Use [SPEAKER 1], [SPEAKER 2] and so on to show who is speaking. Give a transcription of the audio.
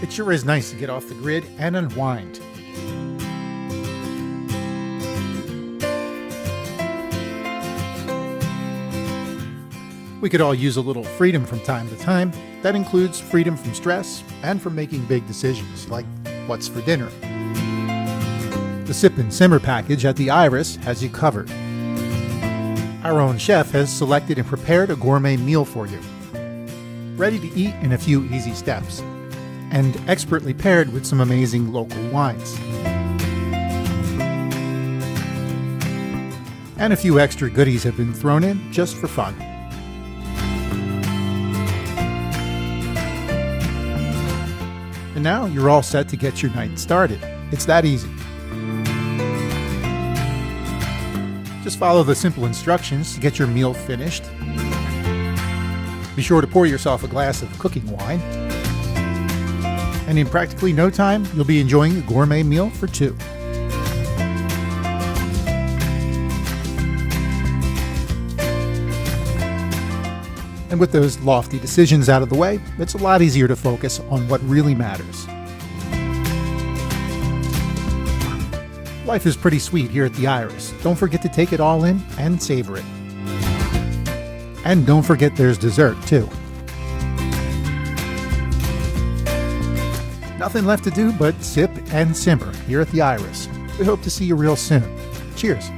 [SPEAKER 1] It sure is nice to get off the grid and unwind. We could all use a little freedom from time to time. That includes freedom from stress and from making big decisions, like what's for dinner. The Sip and Simmer package at the Iris has you covered. Our own chef has selected and prepared a gourmet meal for you, ready to eat in a few easy steps, and expertly paired with some amazing local wines. And a few extra goodies have been thrown in just for fun. And now you're all set to get your night started. It's that easy. Just follow the simple instructions to get your meal finished. Be sure to pour yourself a glass of cooking wine. And in practically no time, you'll be enjoying a gourmet meal for two. And with those lofty decisions out of the way, it's a lot easier to focus on what really matters. Life is pretty sweet here at the Iris. Don't forget to take it all in and savor it. And don't forget there's dessert, too. Nothing left to do but sip and simmer here at the Iris. We hope to see you real soon. Cheers.